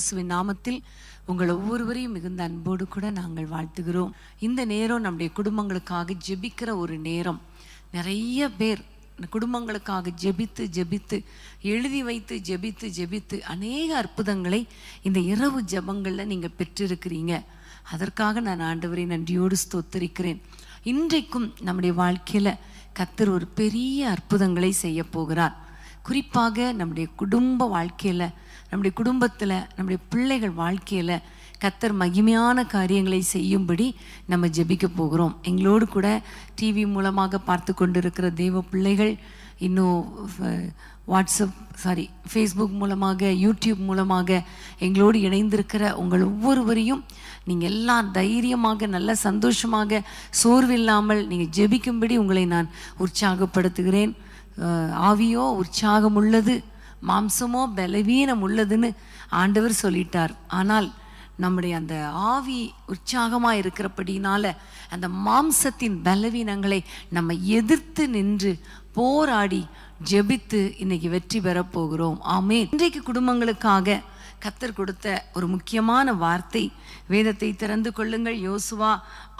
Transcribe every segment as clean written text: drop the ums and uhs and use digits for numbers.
இயேசுவின் நாமத்தில் உங்கள் ஒவ்வொருவரையும் மிகுந்த அன்போடு கூட நாங்கள் வாழ்த்துகிறோம். இந்த நேரம் நம்முடைய குடும்பங்களுக்காக ஜெபிக்கிற ஒரு நேரம். நிறைய பேர் குடும்பங்களுக்காக ஜெபித்து எழுதி வைத்து ஜெபித்து அநேக அற்புதங்களை இந்த இரவு ஜெபங்களில் நீங்கள் பெற்றிருக்கிறீங்க. அதற்காக நான் ஆண்டவரை நன்றியோடு ஸ்தோத்தரிக்கிறேன். இன்றைக்கும் நம்முடைய வாழ்க்கையில் கர்த்தர் ஒரு பெரிய அற்புதங்களை செய்ய போகிறார். குறிப்பாக நம்முடைய குடும்ப வாழ்க்கையில், நம்முடைய குடும்பத்தில், நம்முடைய பிள்ளைகள் வாழ்க்கையில் கர்த்தர் மகிமையான காரியங்களை செய்யும்படி நம்ம ஜெபிக்க போகிறோம். எங்களோடு கூட டிவி மூலமாக பார்த்து கொண்டிருக்கிற தேவ பிள்ளைகள், இன்னும் ஃபேஸ்புக் மூலமாக, யூடியூப் மூலமாக எங்களோடு இணைந்திருக்கிற உங்கள் ஒவ்வொருவரையும் நீங்கள் எல்லாம் தைரியமாக, நல்ல சந்தோஷமாக, சோர்வில்லாமல் நீங்கள் ஜெபிக்கும்படி உங்களை நான் உற்சாகப்படுத்துகிறேன். ஆவியோ உற்சாகம் உள்ளது, மாம்சமோ பலவீனம் உள்ளதுன்னு ஆண்டவர் சொல்லிட்டார். ஆனால் நம்முடைய அந்த ஆவி உற்சாகமாக இருக்கிறபடினால அந்த மாம்சத்தின் பலவீனங்களை நம்ம எதிர்த்து நின்று போராடி ஜெபித்து இன்னைக்கு வெற்றி பெற போகிறோம். ஆமென். இன்றைக்கு குடும்பங்களுக்காக கர்த்தர் கொடுத்த ஒரு முக்கியமான வார்த்தை, வேதத்தை திறந்து கொள்ளுங்கள். யோசுவா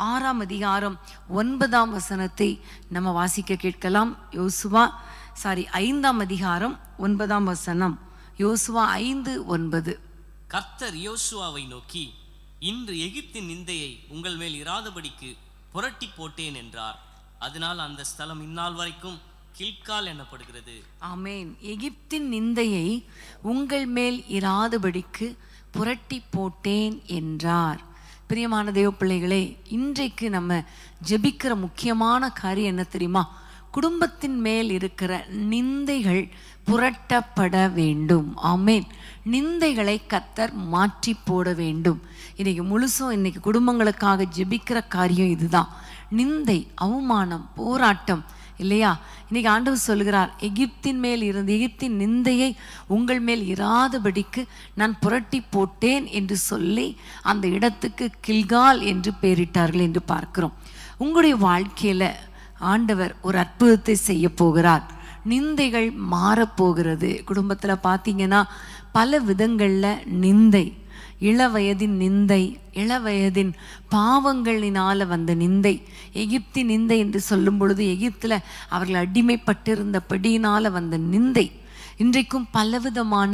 6ஆம் அதிகாரம் 9ஆம் வசனத்தை நம்ம வாசிக்க கேட்கலாம். யோசுவா 5ஆம் அதிகாரம் 9ஆம் வசனம். யோசுவா 5:9. கர்த்தர் யோசுவாவை நோக்கி, இன்று எகிப்தின் நிந்தையை உங்கள் மேல் இராதபடிக்கு புரட்டி போட்டேன் என்றார். அதனால் அந்த ஸ்தலம் இந்நாள் வரைக்கும் கில்கால் எனப்படுகிறது. ஆமென். எகிப்தின் நிந்தையை உங்கள் மேல் இராதபடிக்கு புரட்டி போட்டேன் என்றார். பிரியமான தேவ பிள்ளைகளே, இன்றைக்கு நம்ம ஜெபிக்கிற முக்கியமான காரியம் என்ன தெரியுமா? குடும்பத்தின் மேல் இருக்கிற நிந்தைகள் புரட்டப்பட வேண்டும். ஆமென். நிந்தைகளை கர்த்தர் மாற்றி போட வேண்டும். இன்னைக்கு குடும்பங்களுக்காக ஜெபிக்கிற காரியம் இதுதான். நிந்தை, அவமானம், போராட்டம் இல்லையா? இன்னைக்கு ஆண்டவர் சொல்கிறார், எகிப்தின் நிந்தையை உங்கள் மேல் இராதபடிக்கு நான் புரட்டி போட்டேன் என்று சொல்லி அந்த இடத்துக்கு கில்கால் என்று பெயரிட்டார்கள் என்று பார்க்கிறோம். உங்களுடைய வாழ்க்கையில ஆண்டவர் ஒரு அற்புதத்தை செய்ய போகிறார். நிந்தைகள் மாறப்போகிறது. குடும்பத்தில் பார்த்தீங்கன்னா பல விதங்களில் நிந்தை, இளவயதின் நிந்தை, இளவயதின் பாவங்களினால் வந்த நிந்தை, எகிப்தின் நிந்தை என்று சொல்லும் பொழுது எகிப்தில் அவர்கள் அடிமைப்பட்டிருந்தபடியினால் வந்த நிந்தை. இன்றைக்கும் பலவிதமான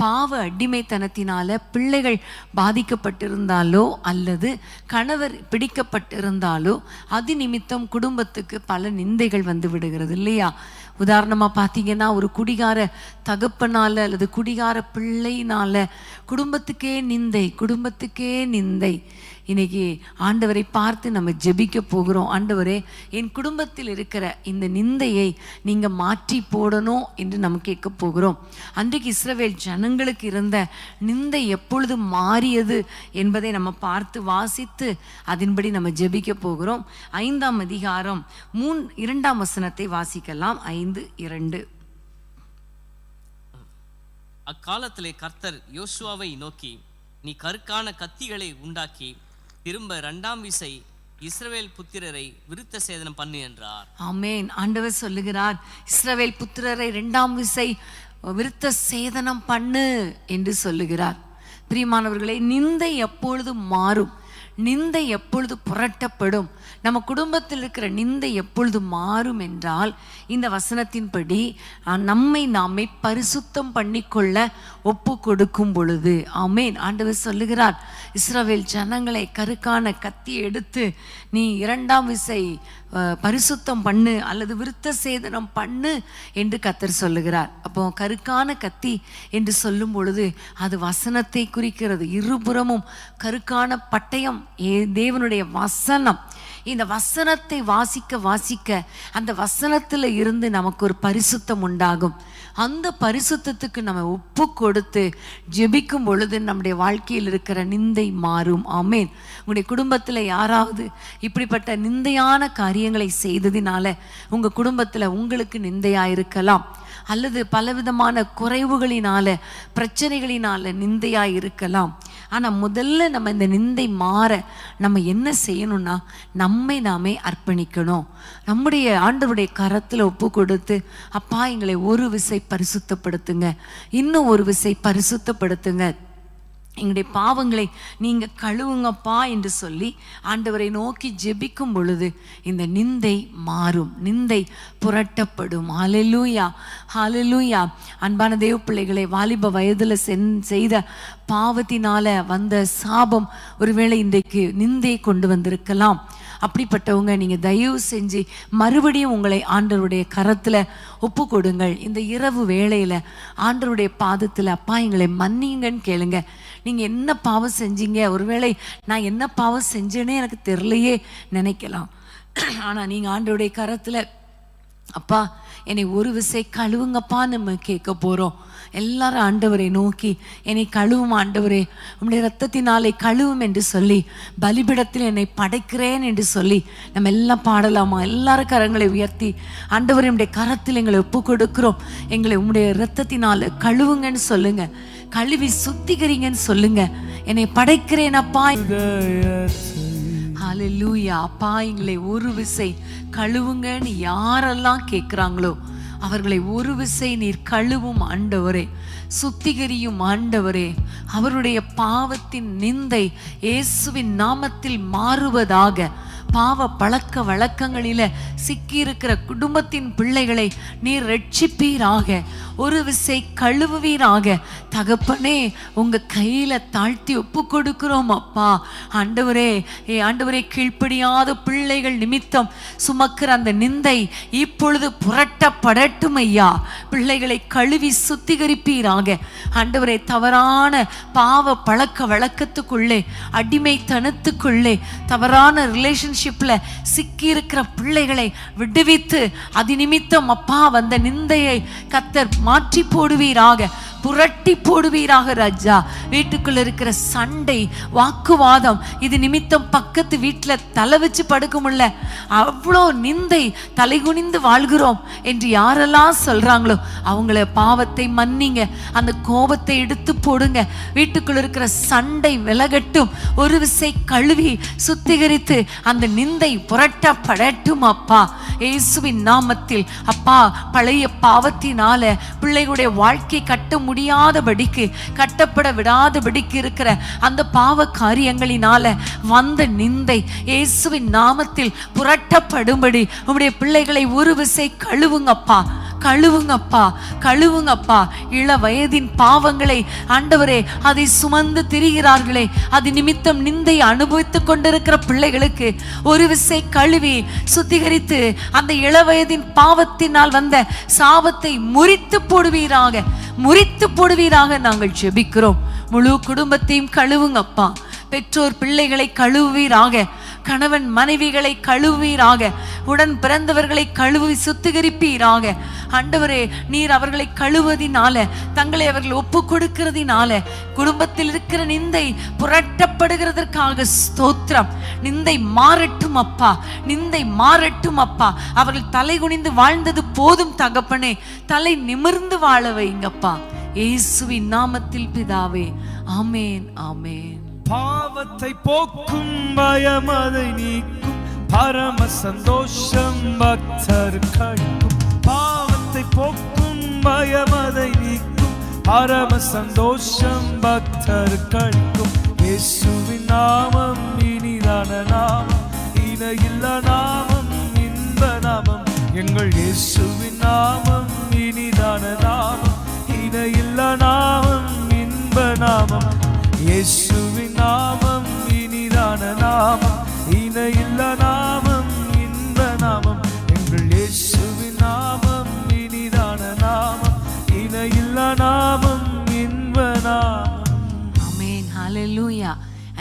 பாவ அடிமைத்தனத்தினால பிள்ளைகள் பாதிக்கப்பட்டிருந்தாலோ அல்லது கணவர் பிடிக்கப்பட்டிருந்தாலோ அது நிமித்தம் குடும்பத்துக்கு பல நிந்தைகள் வந்து விடுகிறது இல்லையா? உதாரணமாக பார்த்தீங்கன்னா, ஒரு குடிகார தகப்பனால அல்லது குடிகார பிள்ளையினால குடும்பத்துக்கே நிந்தை. இன்னைக்கு ஆண்டவரை பார்த்து நம்ம ஜெபிக்க போகிறோம். ஆண்டவரே, என் குடும்பத்தில் இருக்கிற இந்த நிந்தையை நீங்க மாற்றி போடணும் என்று நம்ம கேட்க போகிறோம். அன்றைக்கு இஸ்ரவேல் ஜனங்களுக்கு இருந்த நிந்தை எப்பொழுது மாறியது என்பதை நம்ம பார்த்து வாசித்து அதன்படி நம்ம ஜெபிக்க போகிறோம். 5ஆம் அதிகாரம் 2ஆம் வசனத்தை வாசிக்கலாம். 5:2. அக்காலத்திலே கர்த்தர் யோசுவாவை நோக்கி, நீ கருக்கான கத்திகளை உண்டாக்கி திரும்ப 2ஆம் விசை இஸ்ரவேல் புத்திரரை விருத்த சேதனம் பண்ணு என்றார். ஆமென். ஆண்டவர் சொல்லுகிறார், இஸ்ரவேல் புத்திரரை 2ஆம் விசை விருத்த சேதனம் பண்ணு என்று சொல்லுகிறார். பிரியமானவர்களே, நிந்தை எப்பொழுது மாறும்? நிந்தை எப்பொழுது புரட்டப்படும்? நம்ம குடும்பத்தில் இருக்கிற நிந்தை எப்பொழுது மாறும் என்றால், இந்த வசனத்தின்படி நாமே பரிசுத்தம் பண்ணிக்கொள்ள ஒப்பு கொடுக்கும் பொழுது. ஆமென். ஆண்டவர் சொல்லுகிறார், இஸ்ரவேல் ஜனங்களை கருக்கான கத்தி எடுத்து நீ 2ஆம் விசை பரிசுத்தம் பண்ணு அல்லது விருத்த சேதனம் பண்ணு என்று கர்த்தர் சொல்லுகிறார். அப்போ கருக்கான கத்தி என்று சொல்லும் பொழுது அது வசனத்தை குறிக்கிறது. இருபுறமும் கருக்கான பட்டயம், தேவனுடைய வசனம். இந்த வசனத்தை வாசிக்க அந்த வசனத்தில் இருந்து நமக்கு ஒரு பரிசுத்தம் உண்டாகும். அந்த பரிசுத்தத்துக்கு நம்ம ஒப்பு கொடுத்து ஜெபிக்கும் பொழுது நம்முடைய வாழ்க்கையில் இருக்கிற நிந்தை மாறும். ஆமென். உங்களுடைய குடும்பத்தில் யாராவது இப்படிப்பட்ட நிந்தையான காரியங்களை செய்ததினால உங்கள் குடும்பத்தில் உங்களுக்கு நிந்தையாயிருக்கலாம், அல்லது பலவிதமான குறைவுகளினால, பிரச்சனைகளினால நிந்தையாக இருக்கலாம். ஆனால் முதல்ல நம்ம இந்த நிந்தை மாற நம்ம என்ன செய்யணும்னா, நம்மை நாமே அர்ப்பணிக்கணும். நம்முடைய ஆண்டவருடைய கரத்தில் ஒப்பு கொடுத்து, அப்பா எங்களை ஒரு விசை பரிசுத்தப்படுத்துங்க, இன்னும் ஒரு விசை பரிசுத்தப்படுத்துங்க, எங்களுடைய பாவங்களை நீங்க கழுவுங்கப்பா என்று சொல்லி ஆண்டவரை நோக்கி ஜெபிக்கும் பொழுது இந்த நிந்தை மாறும், நிந்தை புரட்டப்படும். ஹல்லேலூயா, ஹல்லேலூயா. அன்பான தேவ பிள்ளைகளை, வாலிப வயதுல செய்த பாவத்தினால வந்த சாபம் ஒருவேளை இன்றைக்கு நிந்தையை கொண்டு வந்திருக்கலாம். அப்படிப்பட்டவங்க நீங்க தயவு செஞ்சு மறுபடியும் உங்களை ஆண்டவருடைய கரத்துல ஒப்பு கொடுங்கள். இந்த இரவு வேளையில ஆண்டவருடைய பாதத்துல, அப்பா எங்களை மன்னிங்கன்னு கேளுங்க. நீங்க என்ன பாவம் செஞ்சீங்க, ஒருவேளை நான் என்ன பாவம் செஞ்சேனே எனக்கு தெரியலையே நினைக்கலாம். ஆனா நீங்க ஆண்டவருடைய கரத்துல, அப்பா என்னை ஒரு விசை கழுவுங்கப்பா நம்ம கேட்க போறோம். எல்லாரும் ஆண்டவரை நோக்கி என்னை கழுவும் ஆண்டவரே, உம்முடைய இரத்தத்தினாலே கழுவும் என்று சொல்லி பலிபீடத்தில் என்னை படைக்கிறேன் என்று சொல்லி நம்ம எல்லாம் பாடலாமா? எல்லாரும் கரங்களை உயர்த்தி, ஆண்டவரே உம்முடைய கரத்தில் எங்களை ஒப்பு கொடுக்கிறோம், எங்களை உம்முடைய இரத்தத்தினால கழுவுங்கன்னு சொல்லுங்க, கழுவி சுத்திகரிங்கன்னு சொல்லுங்க. என்னை படைக்கிறேன் அப்பா. ஹல்லேலூயா. அப்பா எங்களை ஒரு விசை கழுவுங்கன்னு யாரெல்லாம் கேட்குறாங்களோ அவர்களை ஒரு விசை நீர் கழுவும் ஆண்டவரே, சுத்திகரியும் ஆண்டவரே. அவருடைய பாவத்தின் நிந்தை இயேசுவின் நாமத்தில் மாறுவதாக. பாவ பழக்க வழக்கங்களில சிக்கியிருக்கிற குடும்பத்தின் பிள்ளைகளை நீர் ரட்சிப்பீராக, ஒரு விசை கழுவுவீராக. தகப்பனே உங்க கையில தாழ்த்தி ஒப்பு கொடுக்கிறோம் அப்பா. ஆண்டவரே, ஆண்டவரே, கீழ்ப்படியாத பிள்ளைகள் நிமித்தம் சுமக்கிற அந்த நிந்தை இப்பொழுது புரட்டப்படட்டும் ஐயா. பிள்ளைகளை கழுவி சுத்திகரிப்பீராக ஆண்டவரே. தவறான பாவ பழக்க வழக்கத்துக்குள்ளே, அடிமைத்தனத்துக்குள்ளே, தவறான ரிலேஷன்ஷிப்ல சிக்கி இருக்கிற பிள்ளைகளை விடுவித்து அது நிமித்தம் அப்பா வந்த நிந்தையை கர்த்தர் மாற்றி போடுவீராக, புரட்டி போடுவீராக ராஜா. வீட்டுக்குள்ள இருக்கிற சண்டை, வாக்குவாதம், இது நிமித்தம் பக்கத்து வீட்டுல தலை வச்சு படுக்க முடியல, அவ்வளோ நிந்தை, தலைகுனிந்து வாழ்கிறோம் என்று யாரெல்லாம் சொல்றாங்களோ அவங்கள பாவத்தை மன்னிங்க, அந்த கோபத்தை எடுத்து போடுங்க. வீட்டுக்குள்ள இருக்கிற சண்டை விலகட்டும், ஒரு விசை கழுவி சுத்திகரித்து அந்த நிந்தை புரட்டப்படட்டும் அப்பா, இயேசுவின் நாமத்தில். அப்பா, பழைய பாவத்தினால பிள்ளைகளுடைய வாழ்க்கை கட்ட முடியாதபடிக்கு, கட்டப்பட விடாதபடிக்கு இருக்கிற அந்த பாவ காரியங்களினால வந்த நிந்தை இயேசுவின் நாமத்தில் புரட்டப்படும்படி உம்முடைய பிள்ளைகளை ஒரு விசை கழுவுங்கப்பா, கழுவுங்கப்பா, கழுவுங்கப்பா. இள வயதின் பாவங்களை ஆண்டவரே அதை சுமந்து திரிகிறார்களே, அது நிமித்தம் நிந்தை அனுபவித்துக் கொண்டிருக்கிற பிள்ளைகளுக்கு ஒரு விசை கழுவி சுத்திகரித்து அந்த இள வயதின் பாவத்தினால் வந்த சாபத்தை முறித்து போடுவீராக, முறித்து போடுவீராக நாங்கள் ஜெபிக்கிறோம். முழு குடும்பத்தையும் கழுவுங்கப்பா. பெற்றோர் பிள்ளைகளை கழுவுவீராக, கணவன் மனைவிகளை கழுவீராக, உடன் பிறந்தவர்களை கழுவி சுத்திகரிப்பீராக. ஆண்டவரே, நீர் அவர்களை கழுவதினால, தங்களை அவர்கள் ஒப்பு கொடுக்கிறதினால குடும்பத்தில் இருக்கிற நிந்தை புரட்டப்படுகிறதற்காக ஸ்தோத்திரம். நிந்தை மாறட்டும் அப்பா, நிந்தை மாறட்டும் அப்பா. அவர்கள் தலை குனிந்து வாழ்ந்தது போதும் தகப்பனே, தலை நிமிர்ந்து வாழ வைங்கப்பா, இயேசுவின் நாமத்தில் பிதாவே, ஆமேன், ஆமேன். பாவத்தை போக்கும் பயம் அதை நீக்கும் பரம சந்தோஷம் பக்தர்களுக்கும். பாவத்தை போக்கும் பயம் அதை நீக்கும் பரம சந்தோஷம் பக்தர்களுக்கும். இயேசுவின் நாமம் இனிதான நாமம், இணையில்லா நாமம், இன்ப நாமம். எங்கள் இயேசுவின் நாமம் இனிதான நாமம், இணையில்லா நாமம், இன்ப நாமம். இயேசுவின் நாமம் இனிதான நாமம், இணையில்லா நாமம், இன்ப நாமம். எங்கள் இயேசுவின் நாமம் இனிதான நாமம், இணையில்லா நாமம், இன்ப நாமம். ஆமென், ஹல்லேலூயா.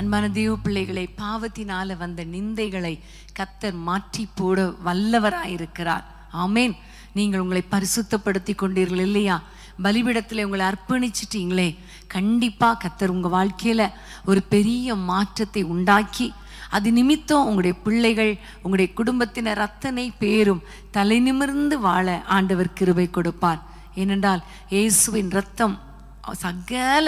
அன்பான தேவ பிள்ளைகளை, பாவத்தினால வந்த நிந்தைகளை கர்த்தர் மாற்றி போட வல்லவராயிருக்கிறார். ஆமென். நீங்கள் உங்களை பரிசுத்தப்படுத்தி கொண்டீர்கள் இல்லையா? பலிபீடத்தில் உங்களை அர்ப்பணிச்சிட்டீங்களே, கண்டிப்பா கர்த்தர் உங்க வாழ்க்கையில ஒரு பெரிய மாற்றத்தை உண்டாக்கி அது நிமித்தம் உங்களுடைய பிள்ளைகள், உங்களுடைய குடும்பத்தினர் அத்தனை பேரும் தலை நிமிர்ந்து வாழ ஆண்டவர் கிருபை கொடுப்பார். ஏனென்றால் இயேசுவின் இரத்தம் சகல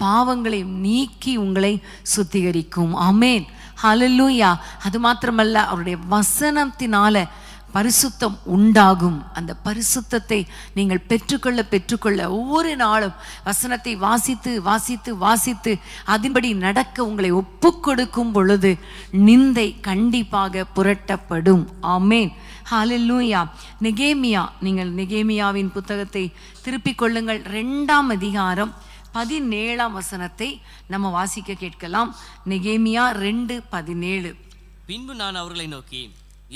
பாவங்களை நீக்கி உங்களை சுத்திகரிக்கும். ஆமென், ஹல்லேலூயா. அது மாத்திரமல்ல, அவருடைய வசனத்தினால பரிசுத்தம் உண்டாகும். அந்த பரிசுத்தத்தை நீங்கள் பெற்றுக்கொள்ள ஒவ்வொரு நாளும் வசனத்தை வாசித்து வாசித்து வாசித்து அதன்படி நடக்க உங்களை ஒப்பு கொடுக்கும் பொழுது நிந்தை கண்டிப்பாக புரட்டப்படும். ஆமேன், ஹல்லேலூயா. நெகேமியா, நீங்கள் நெகேமியாவின் புத்தகத்தை திருப்பிக் கொள்ளுங்கள். 2ஆம் அதிகாரம் 17ஆம் வசனத்தை நம்ம வாசிக்க கேட்கலாம். நெகேமியா 2:17. பின்பு நான் அவர்களை நோக்கி,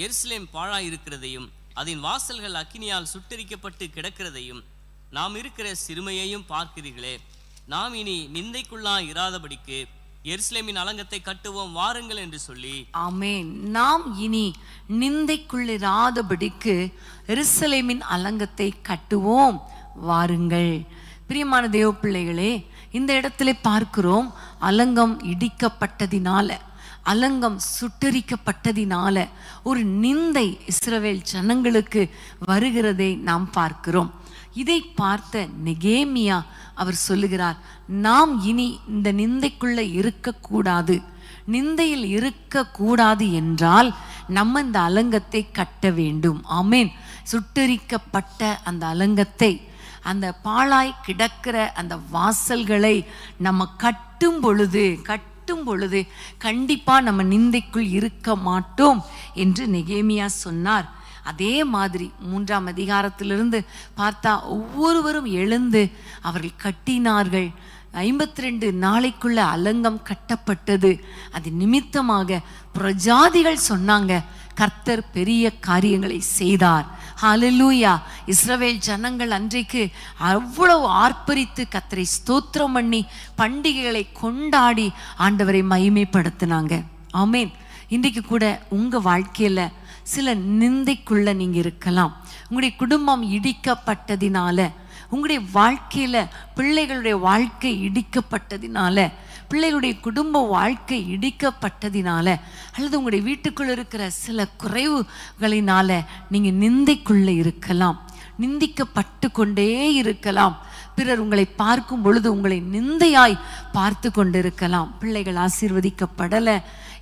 எருசலேம் பாழாயிருக்கிறதையும் அதன் வாசல்கள் அக்கினியால் சுட்டெரிக்கப்பட்டு கிடக்கிறதையும் நாம் இருக்கிற சிறுமையையும் பார்க்கிறீர்களே. நாம் இனி நிந்தைக்குள்ளாய் இராதபடிக்கு எருசலேமின் அலங்கத்தை கட்டுவோம் வாருங்கள் என்று சொல்லி. ஆமென். நாம் இனி நிந்தைக்குள்ளிராதபடிக்கு எருசலேமின் அலங்கத்தை கட்டுவோம் வாருங்கள். பிரியமான தேவ பிள்ளைகளே, இந்த இடத்துல பார்க்கிறோம், அலங்கம் இடிக்கப்பட்டதினால, அலங்கம் சுட்டரிக்கப்பட்டதினால ஒரு நிந்தை இஸ்ரவேல் ஜனங்களுக்கு வருகிறதை நாம் பார்க்கிறோம். இதை பார்த்த நெகேமியா அவர் சொல்லுகிறார், நாம் இனி இந்த நிந்தைக்குள்ள இருக்கக்கூடாது. நிந்தையில் இருக்கக்கூடாது என்றால் நம்ம இந்த அலங்கத்தை கட்ட வேண்டும். ஆமேன். சுட்டரிக்கப்பட்ட அந்த அலங்கத்தை, அந்த பாழாய் கிடக்கிற அந்த வாசல்களை நம்ம கட்டும் பொழுது கண்டிப்பா நம்ம நிந்தைக்குள் இருக்க மாட்டோம் என்று நெகேமியா சொன்னார். அதே மாதிரி 3ஆம் அதிகாரத்திலிருந்து பார்த்தா ஒவ்வொருவரும் எழுந்து அவர்கள் கட்டினார்கள். 52 நாளைக்குள்ள அலங்கம் கட்டப்பட்டது. அது நிமித்தமாக பிரஜாதிகள் சொன்னாங்க, கர்த்தர் பெரிய காரியங்களை செய்தார். ஹல்லேலூயா. இஸ்ரவேல் ஜனங்கள் அன்றைக்கு அவ்வளவு ஆர்ப்பரித்து கர்த்தரை ஸ்தோத்திரம் பண்ணி பண்டிகைகளை கொண்டாடி ஆண்டவரை மகிமைப்படுத்தினாங்க. ஆமேன். இன்றைக்கு கூட உங்க வாழ்க்கையில சில நிந்தைக்குள்ள நீங்க இருக்கலாம். உங்களுடைய குடும்பம் இடிக்கப்பட்டதினால, உங்களுடைய வாழ்க்கையில பிள்ளைகளுடைய வாழ்க்கை இடிக்கப்பட்டதினால, பிள்ளைகளுடைய குடும்ப வாழ்க்கை இடிக்கப்பட்டதினால, அல்லது உங்களுடைய வீட்டுக்குள்ள இருக்கிற சில குறைவுகளினால நீங்க நிந்தைக்குள்ள இருக்கலாம். நிந்திக்கப்பட்டு கொண்டே இருக்கலாம். பிறர் உங்களை பார்க்கும் பொழுது உங்களை நிந்தையாய் பார்த்து கொண்டிருக்கலாம். பிள்ளைகள் ஆசீர்வதிக்கப்படலை,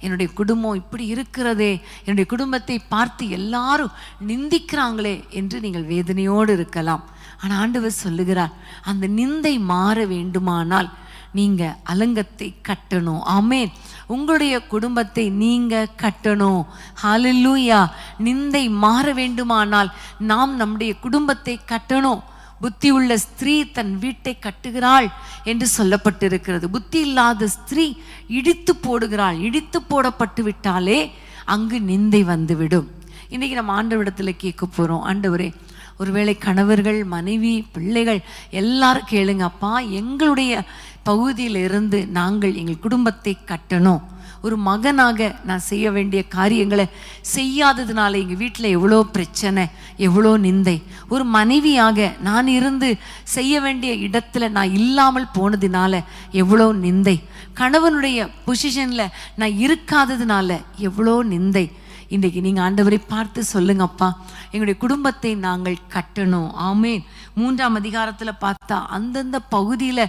என்னுடைய குடும்பம் இப்படி இருக்கிறதே, என்னுடைய குடும்பத்தை பார்த்து எல்லாரும் நிந்திக்கிறாங்களே என்று நீங்கள் வேதனையோடு இருக்கலாம். ஆனால் ஆண்டவர் சொல்லுகிறார், அந்த நிந்தை மாற வேண்டுமானால் நீங்க அலங்கத்தை கட்டணும். ஆமேன். உங்களுடைய குடும்பத்தை நீங்க கட்டணும். ஹல்லேலூயா. நிந்தை மாற வேண்டுமானால் நாம் நம்முடைய குடும்பத்தை கட்டணும். புத்தி உள்ள ஸ்திரீ தன் வீட்டை கட்டுகிறாள் என்று சொல்லப்பட்டிருக்கிறது. புத்தி இல்லாத ஸ்திரீ இடித்து போடுகிறாள். இடித்து போடப்பட்டு விட்டாலே அங்கு நிந்தை வந்துவிடும். இன்னைக்கு நம்ம ஆண்டவரிடத்துல கேட்க போறோம், ஆண்டவரே, ஒருவேளை கணவர்கள், மனைவி, பிள்ளைகள் எல்லாரும் கேளுங்க, அப்பா, எங்களுடைய பகுதியிலிருந்து நாங்கள் எங்கள் குடும்பத்தை கட்டணும். ஒரு மகனாக நான் செய்ய வேண்டிய காரியங்களை செய்யாததுனால எங்கள் வீட்டில் எவ்வளோ பிரச்சனை, எவ்வளோ நிந்தை. ஒரு மனைவியாக நான் இருந்து செய்ய வேண்டிய இடத்துல நான் இல்லாமல் போனதுனால எவ்வளோ நிந்தை. கணவனுடைய பொசிஷனில் நான் இருக்காததுனால எவ்வளோ நிந்தை. இன்றைக்கு நீங்கள் ஆண்டவரை பார்த்து சொல்லுங்க, அப்பா, எங்களுடைய குடும்பத்தை நாங்கள் கட்டணும். ஆமேன். 3ஆம் அதிகாரத்தில் பார்த்தா அந்தந்த பகுதியில்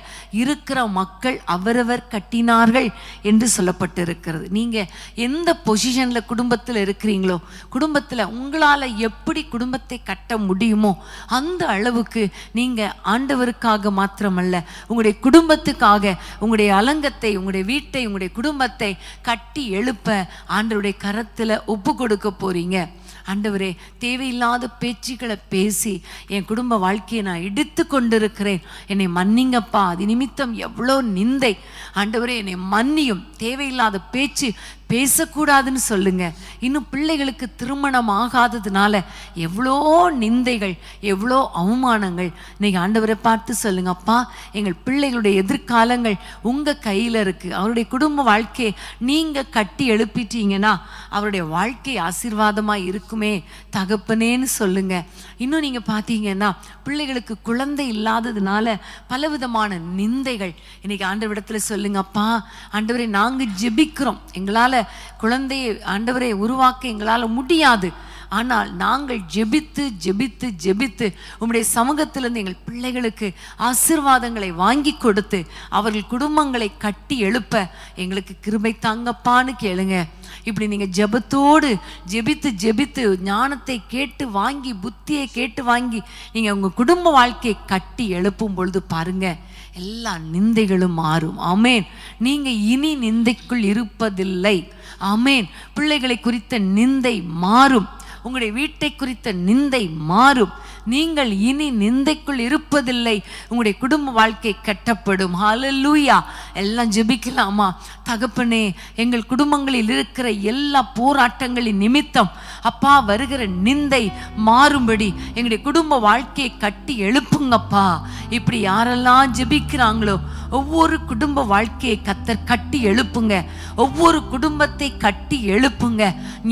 இருக்கிற மக்கள் அவரவர் கட்டினார்கள் என்று சொல்லப்பட்டிருக்கிறது. நீங்கள் எந்த பொசிஷனில் குடும்பத்தில் இருக்கிறீங்களோ, குடும்பத்தில் உங்களால் எப்படி குடும்பத்தை கட்ட முடியுமோ அந்த அளவுக்கு நீங்கள் ஆண்டவருக்காக மாத்திரமல்ல, உங்களுடைய குடும்பத்துக்காக உங்களுடைய அலங்கத்தை, உங்களுடைய வீட்டை, உங்களுடைய குடும்பத்தை கட்டி எழுப்ப ஆண்டவருடைய கரத்தில் ஒப்பு கொடுக்க போறீங்க. ஆண்டவரே, தேவையில்லாத பேச்சுக்களை பேசி என் குடும்ப வாழ்க்கையை நான் இடித்து கொண்டிருக்கிறேன், என்னை மன்னிங்கப்பா, அது நிமித்தம் எவ்வளோ நிந்தை. ஆண்டவரே, என்னை மன்னியும். தேவையில்லாத பேச்சு பேசக்கூடாதுன்னு சொல்லுங்க. இன்னும் பிள்ளைகளுக்கு திருமணம் ஆகாததுனால எவ்வளோ நிந்தைகள், எவ்வளோ அவமானங்கள். இன்னைக்கு ஆண்டவரை பார்த்து சொல்லுங்க, அப்பா, எங்கள் பிள்ளைகளுடைய எதிர்காலங்கள் உங்க கையில இருக்கு. அவருடைய குடும்ப வாழ்க்கையை நீங்க கட்டி எழுப்பிட்டீங்கன்னா அவருடைய வாழ்க்கை ஆசீர்வாதமா இருக்குமே தகப்பனேன்னு சொல்லுங்க. இன்னும் நீங்க பார்த்தீங்கன்னா பிள்ளைகளுக்கு குழந்தை இல்லாததுனால பலவிதமான நிந்தைகள். இன்னைக்கு ஆண்டவரிடத்துல சொல்லுங்க, அப்பா, ஆண்டவரே, நாங்க ஜெபிக்கிறோம், எங்களால குழந்தையை ஆண்டவரை உருவாக்க எங்களால் முடியாது. ஆனால் நாங்கள் ஜெபித்து ஜெபித்து ஜெபித்து உம்முடைய சமூகத்திலிருந்து எங்கள் பிள்ளைகளுக்கு ஆசீர்வாதங்களை வாங்கி கொடுத்து அவர்கள் குடும்பங்களை கட்டி எழுப்ப எங்களுக்கு கிருபை தாங்கப்பான்னு கேளுங்க. இப்படி நீங்கள் ஜெபத்தோடு ஜெபித்து ஜெபித்து ஞானத்தை கேட்டு வாங்கி புத்தியை கேட்டு வாங்கி நீங்கள் உங்கள் குடும்ப வாழ்க்கையை கட்டி எழுப்பும் பொழுது பாருங்க, எல்லா நிந்தைகளும் மாறும். ஆமேன். நீங்க இனி நிந்தைக்குள் இருப்பதில்லை. ஆமேன். பிள்ளைகளை குறித்த நிந்தை மாறும். உங்களுடைய வீட்டை குறித்த நிந்தை மாறும். நீங்கள் இனி நிந்தைக்குள் இருப்பதில்லை. உங்களுடைய குடும்ப வாழ்க்கை கட்டப்படும். ஹல்லேலூயா. எல்லாம் ஜெபிக்கலாமா? தகப்பனே, எங்கள் குடும்பங்களில் இருக்கிற எல்லா போராட்டங்களின் நிமித்தம் அப்பா வருகிற நிந்தை மாறும்படி எங்களுடைய குடும்ப வாழ்க்கையை கட்டி எழுப்புங்கப்பா. இப்படி யாரெல்லாம் ஜெபிக்கிறாங்களோ ஒவ்வொரு குடும்ப வாழ்க்கையை கத்தர் கட்டி எழுப்புங்க. ஒவ்வொரு குடும்பத்தை கட்டி எழுப்புங்க.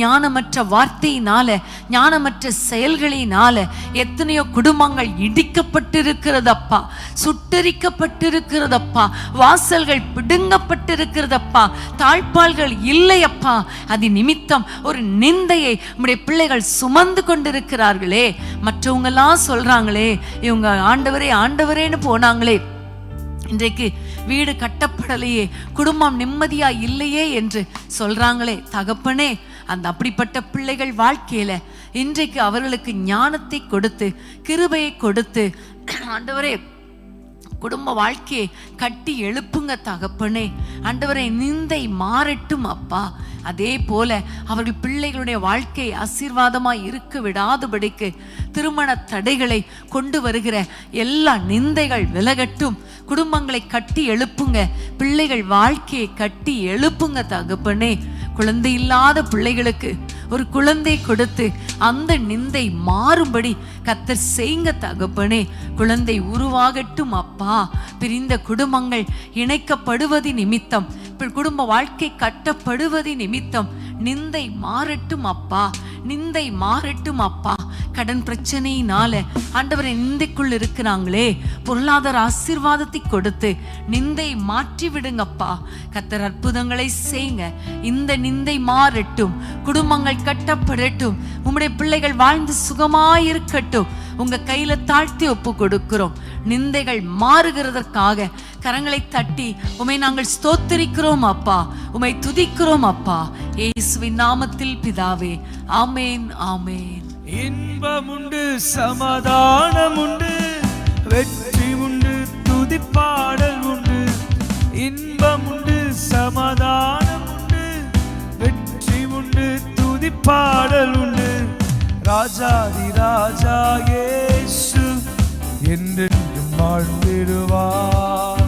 ஞானமற்ற வார்த்தையினால, ஞானமற்ற செயல்களினால எத்தனையோ குடும்பங்கள் இடிக்கப்பட்டிருக்கிறதப்பா, சுட்டரிக்கப்பட்டிருக்கிறதப்பா, வாசல்கள் பிடுங்கப்பட்டிருக்கிறதப்பா, தாழ்பால்கள் இல்லையப்பா. அது நிமித்தம் ஒரு நிந்தையை நம்முடைய பிள்ளைகள் சுமந்து கொண்டிருக்கிறார்களே. மற்றவங்கெல்லாம் சொல்றாங்களே, இவங்க ஆண்டவரே ஆண்டவரேன்னு போனாங்களே, இன்றைக்கு வீடு கட்டப்படலையே, குடும்பம் நிம்மதியா இல்லையே என்று சொல்றாங்களே. தகப்பனே, அந்த அப்படிப்பட்ட பிள்ளைகள் வாழ்க்கையில இன்றைக்கு அவர்களுக்கு ஞானத்தை கொடுத்து கிருபையை கொடுத்து ஆண்டவரே குடும்ப வாழ்க்கையை கட்டி எழுப்புங்க தகப்பனே. ஆண்டவரே, நிந்தை மாறட்டும் அப்பா. அதே போல அவர்கள் பிள்ளைகளுடைய வாழ்க்கை ஆசீர்வாதமாய் இருக்க விடாதபடிக்கு திருமண தடைகளை கொண்டு வருகிற எல்லா நிந்தைகள் விலகட்டும். குடும்பங்களை கட்டி எழுப்புங்க. பிள்ளைகள் வாழ்க்கையை கட்டி எழுப்புங்க தகப்பனே. குழந்தை இல்லாத பிள்ளைகளுக்கு ஒரு குழந்தை கொடுத்து அந்த நிந்தை மாறும்படி கர்த்தர் செய்யுங்க தகப்பனே. குழந்தை உருவாகட்டும் அப்பா. பிரிந்த குடும்பங்கள் இணைக்கப்படுவது நிமித்தம், குடும்ப வாழ்க்கை கட்டப்படுவது நிமித்தம் நிந்தை மாறட்டும் அப்பா. நிந்தை மாறட்டும் அப்பா. கடன் பிரச்சனையினால ஆண்டவரை நிந்தைக்குள் இருக்கிறாங்களே, பொருளாதார ஆசீர்வாதத்தை கொடுத்து நிந்தை மாற்றி விடுங்கப்பா. கர்த்தர் அற்புதங்களை செய்யுங்க. இந்த நிந்தை மாறட்டும். குடும்பங்கள் கட்டப்படட்டும். உம்முடைய பிள்ளைகள் வாழ்ந்து சுகமாயிருக்கட்டும். உங்க கையில தாழ்த்தி ஒப்பு கொடுக்கிறோம். நிந்தைகள் மாறுகிறதற்காக கரங்களை தட்டி உமை நாங்கள் ஸ்தோத்திரிக்கிறோம் அப்பா. உமை துதிக்கிறோம் அப்பா. இயேசுவின் நாமத்தில் பிதாவே, ஆமேன் ஆமேன். இன்பம் உண்டு, சமாதானம் உண்டு, வெற்றி உண்டு, துதிப்பாடல் உண்டு. இன்பம் உண்டு, சமாதானம் உண்டு, வெற்றி உண்டு, துதிப்பாடல் உண்டு. ராஜாதி ராஜா இயேசு என்றென்றும் வாழ்ந்திடுவார்.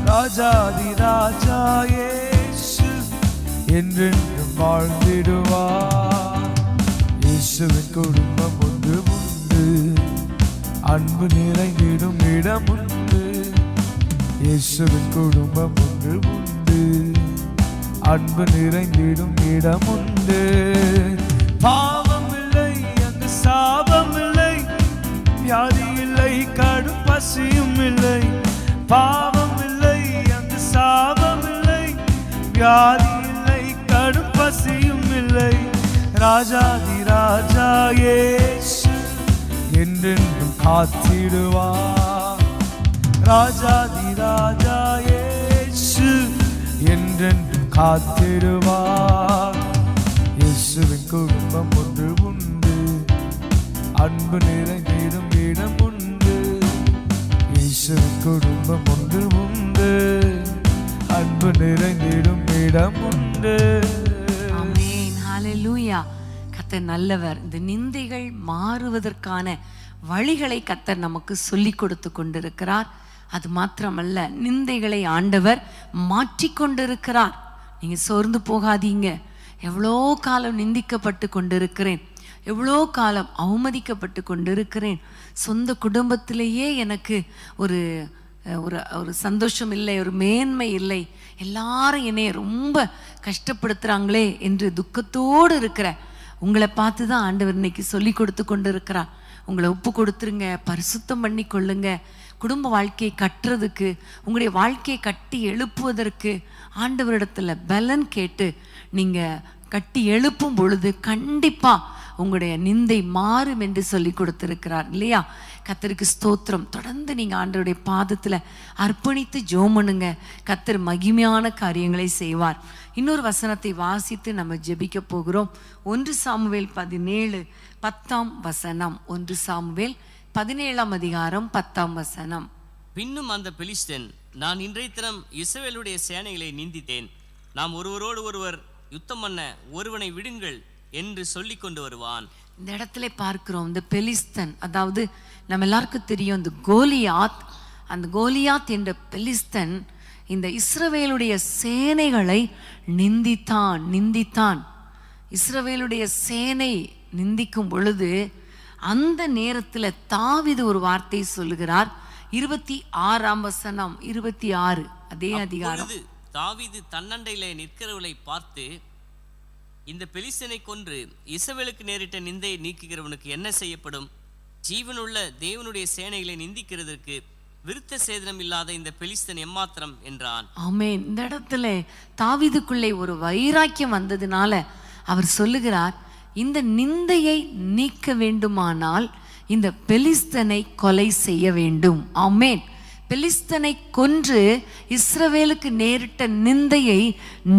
ராஜாதி ராஜா இயேசு என்றென்றும் வாழ்ந்திடுவார். இயேசுவின் குடும்பம் ஒன்று உண்டு, அன்பு நிறைந்திடும் இடம் உண்டு. இயேசுவின் குடும்பம் ஒன்று உண்டு, அன்பு நிறைந்திடும் இடம் உண்டு. பாவம் இல்லை, அங்கு சாபம் இல்லை, வியாதி இல்லை, கடும் பசியும் இல்லை. பாவம் இல்லை, அங்கு சாபம் இல்லை, வியாதி இல்லை, கடும் பசியும் இல்லை. ராஜாதி ராஜா இயேசு என்றென்றும் காத்திடுவார். ராஜாதி ராஜா இயேசு என்றென்றும் காத்திடுவார். இயேசுவின் குடும்பம் ஒன்று உண்டு, அன்பு நிறைந்திடும் இடம் உண்டு. இயேசுவின் குடும்பம் ஒன்று உண்டு, அன்பு நிறைந்திடும் இடம் உண்டு. ஆமென். ஹல்லேலூயா. கர்த்தர் நல்லவர். இந்த நிந்தைகள் மாறுவதற்கான வழிகளை கர்த்தர் நமக்கு சொல்லி கொடுத்து கொண்டிருக்கிறார். அது மாத்திரமல்ல, நிந்தைகளை ஆண்டவர் மாற்றிக்கொண்டிருக்கிறார். நீங்க சோர்ந்து போகாதீங்க. எவ்வளோ காலம் நிந்திக்கப்பட்டு கொண்டிருக்கிறேன், எவ்வளோ காலம் அவமதிக்கப்பட்டு கொண்டிருக்கிறேன், சொந்த குடும்பத்திலேயே எனக்கு ஒரு ஒரு ஒரு சந்தோஷம் இல்லை, ஒரு மேன்மை இல்லை, எல்லாரும் என்னை ரொம்ப கஷ்டப்படுத்துகிறாங்களே என்று துக்கத்தோடு இருக்கிற உங்களை பார்த்து தான் ஆண்டவர் இன்னைக்கு சொல்லி கொடுத்து கொண்டு இருக்கிறார். உங்களை ஒப்பு கொடுத்துருங்க, பரிசுத்தம் பண்ணி கொள்ளுங்க. குடும்ப வாழ்க்கையை கட்டுறதுக்கு, உங்களுடைய வாழ்க்கையை கட்டி எழுப்புவதற்கு ஆண்டவரிடத்துல பலன் கேட்டு நீங்கள் கட்டி எழுப்பும் பொழுது கண்டிப்பா உங்களுடைய நிந்தை மாறும் என்று சொல்லி கொடுத்திருக்கிறார் இல்லையா? கர்த்தருக்கு ஸ்தோத்திரம். தொடர்ந்து நீங்க ஆண்டவருடைய பாதத்துல அர்ப்பணித்து ஜெபம் பண்ணுங்க. கர்த்தர் மகிமையான காரியங்களை செய்வார். இன்னொரு வசனத்தை வாசித்து நம்ம ஜெபிக்க போகிறோம். 1 சாமுவேல் 17:10 1 சாமுவேல் 17:10. பின்னும் அந்த பெலிஸ்தன், நான் இன்றைய தினம் இஸ்ரவேலுடைய சேனைகளை நிந்தித்தேன். நாம் ஒருவரோடு ஒருவர் யுத்தம் பண்ண ஒருவனை விடுங்கள் என்று சொல்லி கொண்டு வருவான். இந்த இடத்துல பார்க்கிறோம், இந்த பெலிஸ்தன், அதாவது நம்ம எல்லாருக்கும் தெரியும் இந்த கோலியாத். அந்த கோலியாத் என்ற பெலிஸ்தன் இந்த இஸ்ரவேலுடைய சேனைகளை நிந்தித்தான். இஸ்ரவேலுடைய சேனை நிந்திக்கும் பொழுது அந்த நேரத்தில் தாவீது ஒரு வார்த்தை சொல்லுகிறார். 26 26 அதே அதிகாரம். தாவீது தன்னண்டையிலே நிற்கிறவளை பார்த்து, இந்த பெலிஸ்தனை கொன்று இஸ்ரவேலுக்கு நேரிட்ட நிந்தையை நீக்குகிறவனுக்கு என்ன செய்யப்படும்? ஜீவனுள்ள தேவனுடைய சேனைகளை நிந்திக்கிறதற்கு விருத்த சேதனம் இல்லாத இந்த பெலிஸ்தன் எம்மாத்திரம் என்றான். ஆமென். இந்த இடத்துல தாவீதுக்குள்ளே ஒரு வைராக்கியம் வந்ததுனால அவர் சொல்லுகிறார், இந்த நிந்தையை நீக்க வேண்டுமானால் இந்த பெலிஸ்தனை கொலை செய்ய வேண்டும். ஆமென். பெலிஸ்தனை கொன்று இஸ்ரவேலுக்கு நேரிட்ட நிந்தையை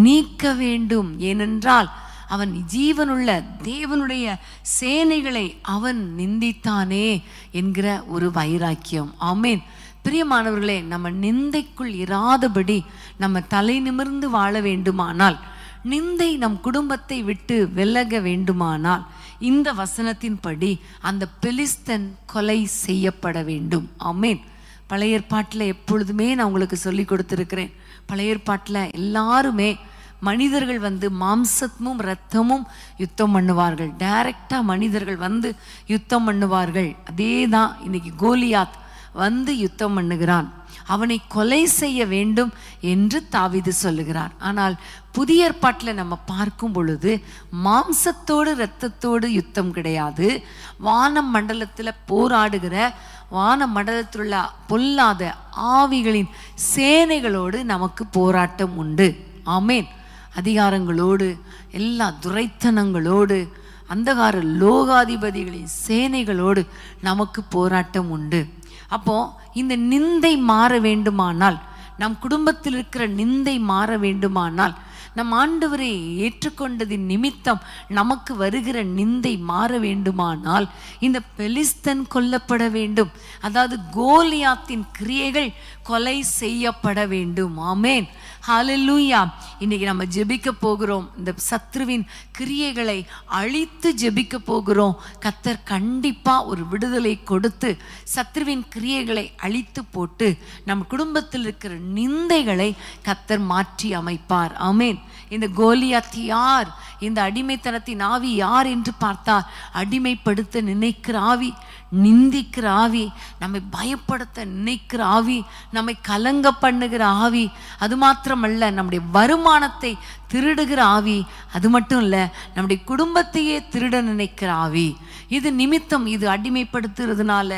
நீக்க வேண்டும். ஏனென்றால் அவன் ஜீவனுள்ள தேவனுடைய சேனைகளை அவன் நிந்தித்தானே என்கிற ஒரு வைராக்கியம். ஆமென். பிரியமானவர்களே, நம்ம நிந்தைக்குள் இராதபடி நம்ம தலை நிமிர்ந்து வாழ வேண்டுமானால், நிந்தை நம் குடும்பத்தை விட்டு விலக வேண்டுமானால், இந்த வசனத்தின்படி அந்த பெலிஸ்தன் கொலை செய்யப்பட வேண்டும். ஆமென். பழைய ஏற்பாட்டில் எப்பொழுதுமே நான் உங்களுக்கு சொல்லி கொடுத்துருக்கிறேன். பழைய ஏற்பாட்டில் எல்லாருமே மனிதர்கள் மாம்சமும் இரத்தமும் யுத்தம் பண்ணுவார்கள். டைரக்டாக மனிதர்கள் யுத்தம் பண்ணுவார்கள். அதே தான் இன்னைக்கு கோலியாத் யுத்தம் பண்ணுகிறான். அவனை கொலை செய்ய வேண்டும் என்று தாவீது சொல்லுகிறார். ஆனால் புதிய ஏற்பாட்டில் நம்ம பார்க்கும் பொழுது மாம்சத்தோடு இரத்தத்தோடு யுத்தம் கிடையாது. வான மண்டலத்தில் போராடுகிற, வான மண்டலத்தில் உள்ள பொல்லாத ஆவிகளின் சேனைகளோடு நமக்கு போராட்டம் உண்டு. ஆமென். அதிகாரங்களோடு, எல்லா துரைத்தனங்களோடு, அந்தகார லோகாதிபதிகளின் சேனைகளோடு நமக்கு போராட்டம் உண்டு. அப்போ இந்த நிந்தை மாற வேண்டுமானால், நம் குடும்பத்தில் இருக்கிற நிந்தை மாற வேண்டுமானால், நம் ஆண்டவரை ஏற்றுக்கொண்டதின் நிமித்தம் நமக்கு வருகிற நிந்தை மாற வேண்டுமானால், இந்த பெலிஸ்தன் கொல்லப்பட வேண்டும். அதாவது கோலியாத்தின் கிரியைகள் கொலை செய்யப்பட வேண்டும். ஆமென். ஹல்லேலூயா. இன்னைக்கு நம்ம ஜெபிக்க போகிறோம். இந்த சத்ருவின் கிரியைகளை அழித்து ஜெபிக்க போகிறோம். கர்த்தர் கண்டிப்பா ஒரு விடுதலை கொடுத்து சத்ருவின் கிரியைகளை அழித்து போட்டு நம் குடும்பத்தில் இருக்கிற நிந்தைகளை கர்த்தர் மாற்றி அமைப்பார். ஆமென். இந்த கோலியாத் யார்? இந்த அடிமைத்தனத்தின் ஆவி யார் என்று பார்த்தால், அடிமைப்படுத்த நினைக்கிற ஆவி, நிந்திக்கிற ஆவி, நம்மை பயப்படுத்த நினைக்கிற ஆவி, நம்மை கலங்க பண்ணுகிற ஆவி, அது மாத்திரமல்ல நம்முடைய வருமானத்தை திருடுகிற ஆவி, அது மட்டும் இல்லை நம்முடைய குடும்பத்தையே திருட நினைக்கிற ஆவி. இது நிமித்தம், இது அடிமைப்படுத்துறதுனால,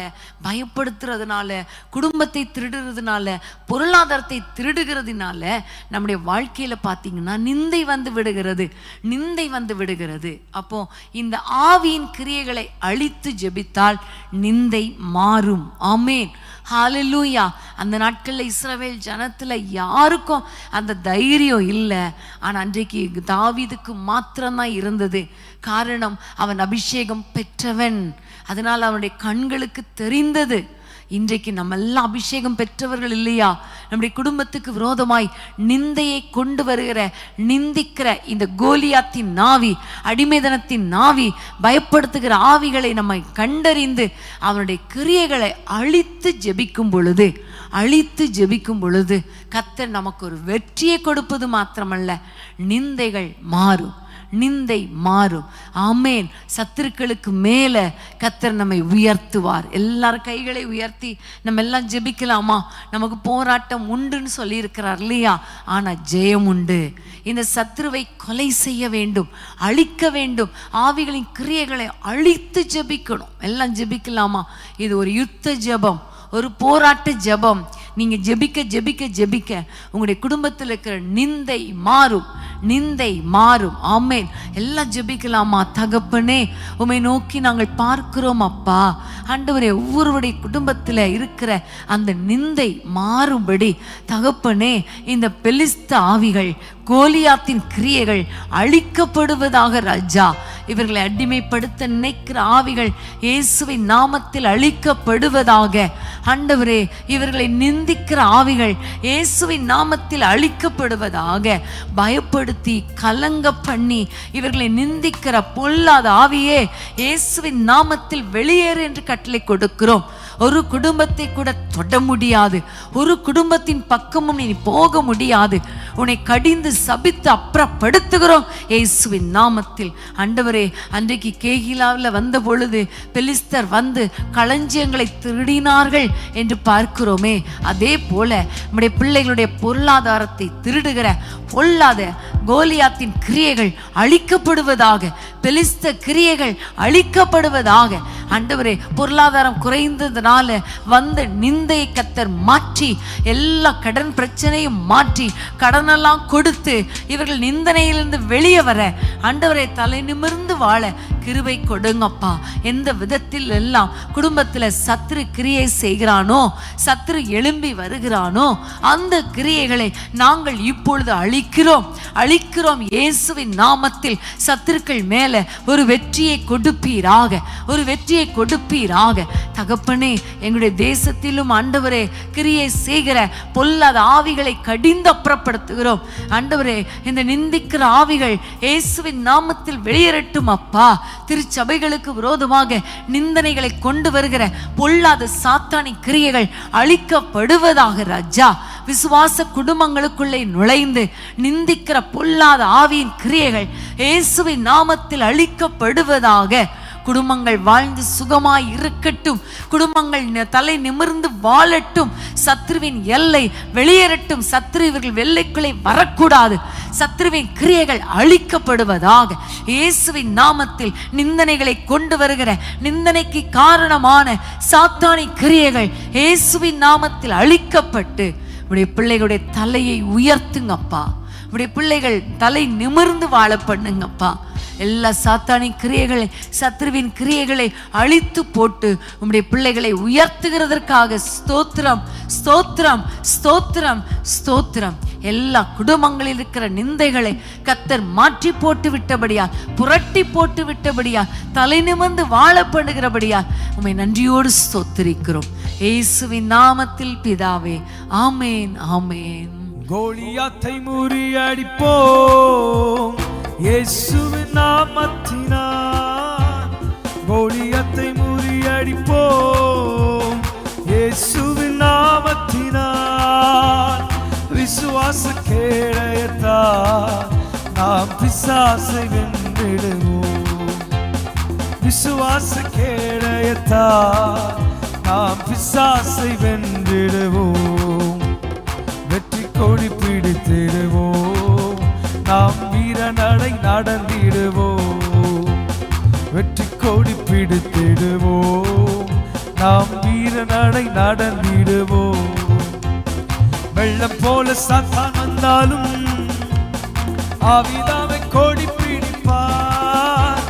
பயப்படுத்துறதுனால, குடும்பத்தை திருடுறதுனால, பொருளாதாரத்தை திருடுகிறதுனால நம்முடைய வாழ்க்கையில பார்த்தீங்கன்னா நிந்தை வந்து விடுகிறது. அப்போ இந்த ஆவியின் கிரியைகளை அழித்து ஜெபித்தால் நிந்தை மாறும். ஆமென். ஹல்லேலூயா. அந்த நாட்களில் இஸ்ரவேல் ஜனத்துல யாருக்கும் அந்த தைரியம் இல்லை. ஆனால் அன்றைக்கு தாவீதுக்கு மாத்திரம்தான் இருந்தது. காரணம், அவன் அபிஷேகம் பெற்றவன். அதனால் அவனுடைய கண்களுக்கு தெரிந்தது. இன்றைக்கு நம்ம எல்லாம் அபிஷேகம் பெற்றவர்கள் இல்லையா? நம்முடைய குடும்பத்துக்கு விரோதமாய் நிந்தையை கொண்டு வருகிற, நிந்திக்கிற இந்த கோலியாத்தின் நாவி, அடிமைதனத்தின் நாவி, பயப்படுத்துகிற ஆவிகளை நம்ம கண்டறிந்து அவனுடைய கிரியைகளை அழித்து ஜெபிக்கும் பொழுது கர்த்தர் நமக்கு ஒரு வெற்றியை கொடுப்பது மாத்திரமல்ல, நிந்தை மாறும். ஆமென். சத்துருக்களுக்கு மேல கர்த்தர் நம்மை உயர்த்துவார். எல்லாரும் கைகளை உயர்த்தி நம்ம எல்லாம் ஜெபிக்கலாமா? நமக்கு போராட்டம் உண்டுன்னு சொல்லி இருக்கிறார் இல்லையா? ஆனா ஜெயம் உண்டு. இந்த சத்துருவை கொலை செய்ய வேண்டும், அழிக்க வேண்டும். ஆவிகளின் கிரியைகளை அழித்து ஜெபிக்கணும். எல்லாம் ஜெபிக்கலாமா? இது ஒரு யுத்த ஜெபம், ஒரு போராட்ட ஜெபம். நீங்க ஜெபிக்க உங்களுடைய குடும்பத்தில் இருக்கிற நிந்தை மாறும், நிந்தை மாறும். ஆமேன். எல்லாம் ஜெபிக்கலாமா? தகப்பனே, உம்மை நோக்கி நாங்கள் பார்க்கிறோம் அப்பா. ஆண்டவரே, ஒவ்வொருவருடைய குடும்பத்தில் இருக்கிற அந்த நிந்தை மாறும்படி தகப்பனே, இந்த பெலிஸ்த ஆவிகள், கோலியாத்தின் கிரியைகள் அழிக்கப்படுவதாக ராஜா. இவர்களை அடிமைப்படுத்த நினைக்கிற ஆவிகள் இயேசுவின் நாமத்தில் அழிக்கப்படுவதாக. ஆண்டவரே, இவர்களை நிந்திக்கிற ஆவிகள் இயேசுவின் நாமத்தில் அழிக்கப்படுவதாக. பயப்படுத்தி கலங்க பண்ணி இவர்களை நிந்திக்கிற பொல்லாத ஆவியே, இயேசுவின் நாமத்தில் வெளியேறு என்று கட்டளை கொடுக்கிறோம். ஒரு குடும்பத்தை கூட தொட முடியாது. ஒரு குடும்பத்தின் பக்கமும் நீ போக முடியாது. உன்னை கடிந்து சபித்து அப்புறப்படுத்துகிறோம் இயேசுவின் நாமத்தில். ஆண்டவரே, அன்றைக்கு கேகிலாவில் வந்த பொழுது பெலிஸ்தர் வந்து களஞ்சியங்களை திருடினார்கள் என்று பார்க்கிறோமே, அதே போல நம்முடைய பிள்ளைகளுடைய பொருளாதாரத்தை திருடுகிற பொல்லாத கோலியாத்தின் கிரியைகள் அழிக்கப்படுவதாக. பெலிஸ்த கிரியைகள் அழிக்கப்படுவதாக. ஆண்டவரே, பொருளாதாரம் குறைந்ததுனால வந்த நிந்தையை கர்த்தர் மாற்றி, எல்லா கடன் பிரச்சனையும் மாற்றி, கடனெல்லாம் கொடுத்து இவர்கள் நிந்தனையிலிருந்து வெளியே வர ஆண்டவரை தலை நிமிர்ந்து வாழ கிருபை கொடுங்கப்பா. எந்த விதத்தில் எல்லாம் குடும்பத்தில் சத்துரு கிரியை செய்கிறானோ, சத்துரு எழும்பி வருகிறானோ, அந்த கிரியைகளை நாங்கள் இப்பொழுது அழிக்கிறோம் இயேசுவின் நாமத்தில். சத்துருக்கள் மேல ஒரு வெற்றியை கொடுப்பீராக, ஒரு வெற்றியை கொடுப்பீராக. தகப்பனே, எங்களுடைய தேசத்திலும் ஆண்டவரே கிரியை செய்கிற பொல்லாத ஆவிகளை கடிந்து அப்புறப்படுத்துகிறோம். ஆண்டவரே, இந்த நிந்திக்கிற ஆவிகள் இயேசுவின் நாமத்தில் வெளியேறட்டும் அப்பா. திருச்சபைகளுக்கு விரோதமாக நிந்தனைகளை கொண்டு வருகிற பொல்லாத சாத்தானின் கிரியைகள் அழிக்கப்படுவதாக ராஜா. விசுவாச குடும்பங்களுக்குள்ளே நுழைந்து நிந்திக்கிற பொல்லாத ஆவியின் கிரியைகள் இயேசுவின் நாமத்தில் அழிக்கப்படுவதாக. குடும்பங்கள் வாழ்ந்து சுகமாய் இருக்கட்டும். குடும்பங்கள் தலை நிமிர்ந்து வாழட்டும். சத்ருவின் எல்லை வெளியேறட்டும். சத்ரு இவர்கள் வெள்ளைக்குள்ளே வரக்கூடாது. சத்ருவின் கிரியைகள் அழிக்கப்படுவதாக. இயேசுவின் நாமத்தில் நிந்தனைகளை கொண்டு வருகிற, நிந்தனைக்கு காரணமான சாத்தானி கிரியைகள் இயேசுவின் நாமத்தில் அழிக்கப்பட்டு உடைய பிள்ளைகளுடைய தலையை உயர்த்துங்கப்பா. உடைய பிள்ளைகள் தலை நிமிர்ந்து வாழ பண்ணுங்கப்பா. எல்லா சாத்தானின் கிரியைகளை, சத்ருவின் கிரியைகளை அழித்து போட்டு உம்முடைய பிள்ளைகளை உயர்த்துகிறதற்காக ஸ்தோத்திரம், ஸ்தோத்திரம், ஸ்தோத்திரம், ஸ்தோத்திரம். எல்லா குடும்பங்களில் இருக்கிற நிந்தைகளை கர்த்தர் மாற்றி போட்டு விட்டபடியால், புரட்டி போட்டு விட்டபடியால், தலை நிமிர்ந்து வாழ பண்ணுகிறபடியால் உம்மை நன்றியோடு ஸ்தோத்திரிக்கிறோம் இயேசுவின் நாமத்தில் பிதாவே. ஆமேன், ஆமேன். கோலியாத்தை முறியடிப்போம் இயேசுவின் நாமத்தினால். கோலியாத்தை முறியடிப்போம் இயேசுவின் நாமத்தினால். விசுவாச கேடயத்தால் நாம் பிசாசை வென்றிடுவோம். விசுவாச கேடயத்தால் நாம் பிசாசை வென்றிடுவோம். வெற்றி கொடி பிடித்திடுவோம். நாம் வீரநடை நடந்திடுவோம். வெற்றி கொடி பிடித்திடுவோம். நாம் வீரநடை நடந்திடுவோம். வெள்ளம் போல சாத்தான் வந்தாலும் ஆவிதாவை கொடி பிடிப்பார்.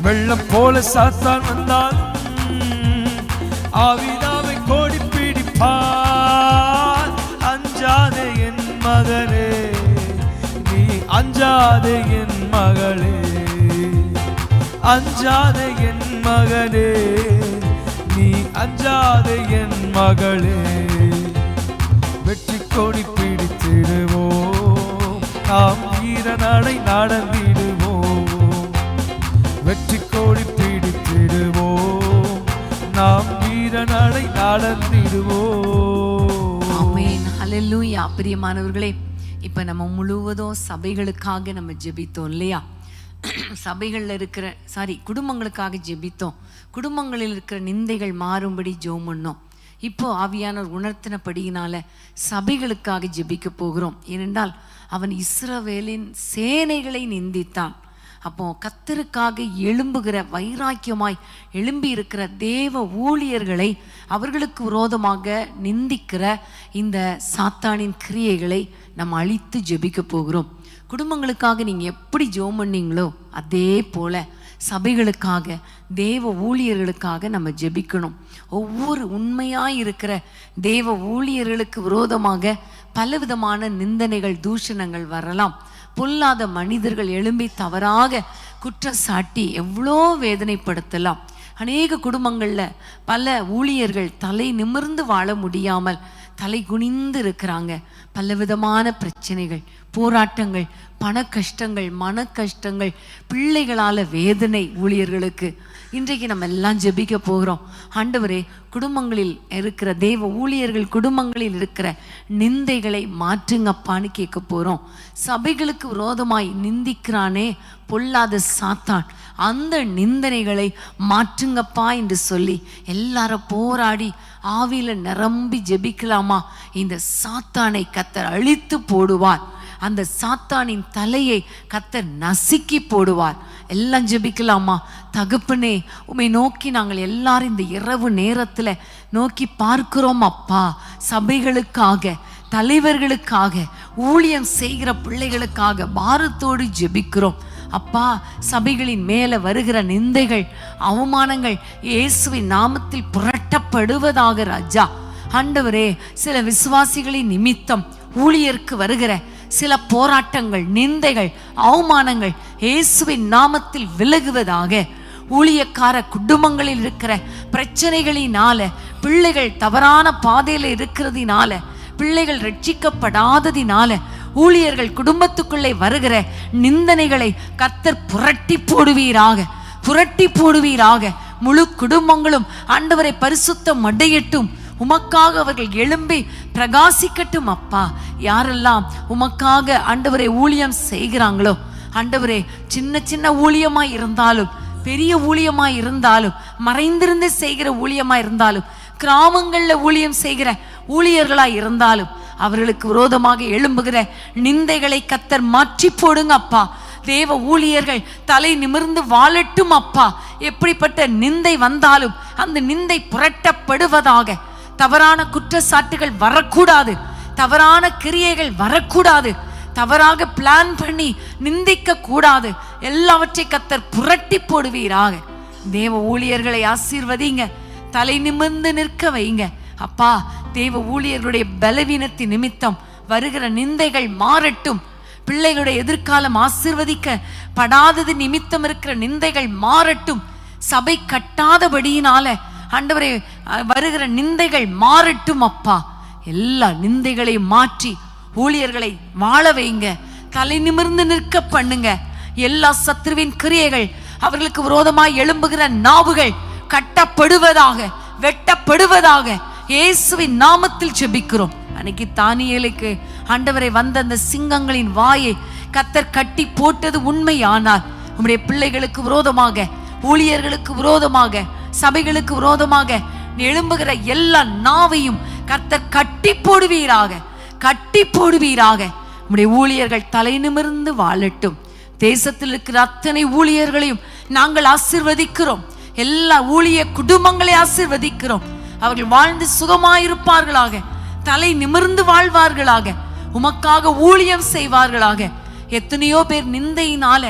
வெள்ளம் போல சாத்தான் வந்தாலும் ஆவிதாவை கொடி பிடிப்பார். அஞ்சாதே என் மகனே, நீ அஞ்சாதே என் மகளே. அஞ்சாதே என் மகனே, நீ அஞ்சாதே என் மகளே. வெற்றி கொடி பிடித்திடுவோம். நாம் வீரநடை நடந்திடுவோம். வெற்றி கொடி பிடித்திடுவோம். நாம் வீரநடை நடந்திடுவோம். ஆமென். ஹல்லேலூயா. பிரியமானவர்களே, இப்ப நம்ம முழுவதும் சபைகளுக்காக நம்ம ஜெபித்தோம் இல்லையா? சபைகளில் இருக்கிற குடும்பங்களுக்காக ஜெபித்தோம். குடும்பங்களில் இருக்கிற நிந்தைகள் மாறும்படி ஜெபம் பண்ணோம். இப்போ ஆவியானவர் உணர்த்தினபடியினால சபைகளுக்காக ஜெபிக்க போகிறோம். ஏனென்றால் அவன் இஸ்ரவேலின் சேனைகளை நிந்தித்தான். அப்போ கர்த்தருக்காக எழும்புகிற, வைராக்கியமாய் எழும்பி இருக்கிற தேவ ஊழியர்களை, அவர்களுக்கு விரோதமாக நிந்திக்கிற இந்த சாத்தானின் கிரியைகளை நம்ம அழித்து ஜெபிக்க போகிறோம். குடும்பங்களுக்காக நீங்கள் எப்படி ஜெபம் பண்ணீங்களோ அதே போல் சபைகளுக்காக, தேவ ஊழியர்களுக்காக நம்ம ஜெபிக்கணும். ஒவ்வொரு உண்மையாக இருக்கிற தேவ ஊழியர்களுக்கு விரோதமாக பலவிதமான நிந்தனைகள், தூஷணங்கள் வரலாம். பொல்லாத மனிதர்கள் எழும்பி தவறாக குற்றம் சாட்டி எவ்வளோ வேதனைப்படுத்தலாம். அநேக குடும்பங்களில் பல ஊழியர்கள் தலை நிமிர்ந்து வாழ முடியாமல் தலை குனிந்து இருக்கிறாங்க. பலவிதமான பிரச்சனைகள், போராட்டங்கள், பண கஷ்டங்கள், மன கஷ்டங்கள், பிள்ளைகளால் வேதனை ஊழியர்களுக்கு. இன்றைக்கு நம்ம எல்லாம் ஜெபிக்க போகிறோம். ஆண்டவரே, குடும்பங்களில் இருக்கிற தேவ ஊழியர்கள் குடும்பங்களில் இருக்கிற நிந்தைகளை மாற்றுங்கப்பான்னு கேட்க போகிறோம். சபைகளுக்கு விரோதமாய் நிந்திக்கிறானே பொல்லாத சாத்தான், அந்த நிந்தனைகளை மாற்றுங்கப்பா என்று சொல்லி எல்லாரும் போராடி ஆவியில நிரம்பி ஜெபிக்கலாமா? இந்த சாத்தானை கர்த்தர் அழித்து போடுவார். அந்த சாத்தானின் தலையை கர்த்தர் நசுக்கி போடுவார். எல்லாம் ஜெபிக்கலாமா? தகப்பனே, உம்மை நோக்கி நாங்கள் எல்லாரும் இந்த இரவு நேரத்தில் நோக்கி பார்க்கிறோம் அப்பா. சபைகளுக்காக, தலைவர்களுக்காக, ஊழியம் செய்கிற பிள்ளைகளுக்காக பாரத்தோடு ஜெபிக்கிறோம் அப்பா. சபைகளின் மேலே வருகிற நிந்தைகள், அவமானங்கள் இயேசுவின் நாமத்தில் புரட்டப்படுவதாக ராஜா. ஆண்டவரே, சில விசுவாசிகளின் நிமித்தம் ஊழியருக்கு வருகிற சில போராட்டங்கள், நிந்தைகள், அவமானங்கள் இயேசுவின் நாமத்தில் விலகுவதாக. ஊழியக்கார குடும்பங்களில் இருக்கிற பிரச்சனைகளினால, பிள்ளைகள் தவறான பாதையில் இருக்கிறதினால, பிள்ளைகள் ரட்சிக்கப்படாததினால, ஊழியர்கள் குடும்பத்துக்குள்ளே வருகிற நிந்தனைகளை கர்த்தர் புரட்டி போடுவீராக, புரட்டி போடுவீராக. முழு குடும்பங்களும் ஆண்டவரை பரிசுத்தம் அடையட்டும். உமக்காக அவர்கள் எழும்பி பிரகாசிக்கட்டும் அப்பா. யாரெல்லாம் உமக்காக ஆண்டவரை ஊழியம் செய்கிறாங்களோ, ஆண்டவரே, சின்ன சின்ன ஊழியமாய் இருந்தாலும், பெரிய ஊழியமாய் இருந்தாலும், மறைந்திருந்து செய்கிற ஊழியமாய் இருந்தாலும், கிராமங்களில் ஊழியம் செய்கிற ஊழியர்களாய் இருந்தாலும், அவர்களுக்கு விரோதமாக எழும்புகிற நிந்தைகளை கர்த்தர் மாற்றி போடுங்க அப்பா. தேவ ஊழியர்கள் தலை நிமிர்ந்து வாழட்டும் அப்பா. எப்படிப்பட்ட நிந்தை வந்தாலும் அந்த நிந்தை புரட்டப்படுவதாக. தவறான குற்றச்சாட்டுகள் வரக்கூடாது, தவறான கிரியைகள் வரக்கூடாது, தவறாக பிளான் பண்ணி நிந்திக்க கூடாது. எல்லாவற்றை கர்த்தர் புரட்டி போடுவீராக. தேவ ஊழியர்களை ஆசீர்வதிங்க, தலை நிமிர்ந்து நிற்க வைங்க அப்பா. தேவ ஊழியர்களுடைய பலவீனத்தின் நிமித்தம் வருகிற நிந்தைகள் மாறட்டும். பிள்ளைகளுடைய எதிர்காலம் ஆசீர்வதிக்கப்படாதது நிமித்தம் இருக்கிற நிந்தைகள் மாறட்டும். சபை கட்டாதபடியினால ஆண்டவரே வருகிற நிந்தைகள் மாறட்டும் அப்பா. எல்லா நிந்தைகளையும் மாற்றி ஊழியர்களை வாழ வைங்க, தலை நிமிர்ந்து நிற்க பண்ணுங்க. எல்லா சத்துருவின் கிரியைகள், அவர்களுக்கு விரோதமாய் எழும்புகிற நாவுகள் கட்டப்படுவதாக, வெட்டப்படுவதாக. இயேசுவின் நாமத்தில் ஜெபிக்கிறோம். அன்னைக்கு தானியேலுக்கு ஆண்டவரை வந்த அந்த சிங்கங்களின் வாயை கர்த்தர் கட்டி போட்டது உண்மையானால், உம்முடைய பிள்ளைகளுக்கு விரோதமாக, ஊழியர்களுக்கு விரோதமாக, சபைகளுக்கு விரோதமாக எழும்புகிற எல்லா நாவையும் கர்த்தர் கட்டி போடுவீராக, கட்டி போடுவீராக. உம்முடைய ஊழியர்கள் தலை நிமிர்ந்து வாழட்டும். தேசத்தில் இருக்கிற அத்தனை ஊழியர்களையும் நாங்கள் ஆசீர்வதிக்கிறோம். எல்லா ஊழிய குடும்பங்களை ஆசீர்வதிக்கிறோம். அவர்கள் வாழ்ந்து சுகமாயிருப்பார்களாக, தலை நிமிர்ந்து வாழ்வார்களாக, உமக்காக ஊழியம் செய்வார்களாக. எத்தனையோ பேர் நிந்தையினால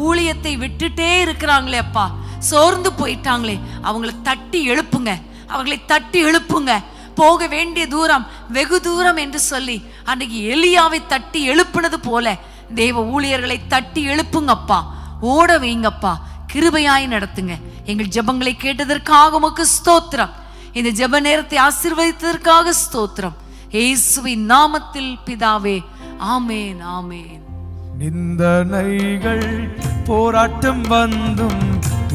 ஊழியத்தை விட்டுட்டே இருக்கிறாங்களே அப்பா, சோர்ந்து போயிட்டாங்களே, அவங்களை தட்டி எழுப்புங்க, அவர்களை தட்டி எழுப்புங்க. போக வேண்டிய தூரம் வெகு தூரம் என்று சொல்லி அன்னைக்கு எலியாவை தட்டி எழுப்புனது போல தேவ ஊழியர்களை தட்டி எழுப்புங்கப்பா, ஓட வைங்கப்பா, கிருபையாய் நடத்துங்க. எங்கள் ஜெபங்களை கேட்டதற்காக உமக்கு ஸ்தோத்திரம். இந்த ஜெப நேரத்தை ஆசீர்வதித்ததற்காக ஸ்தோத்திரம். இயேசுவின் நாமத்தில் பிதாவே, ஆமேன், ஆமேன். நிந்தனைகள் போராட்டம் வந்தும்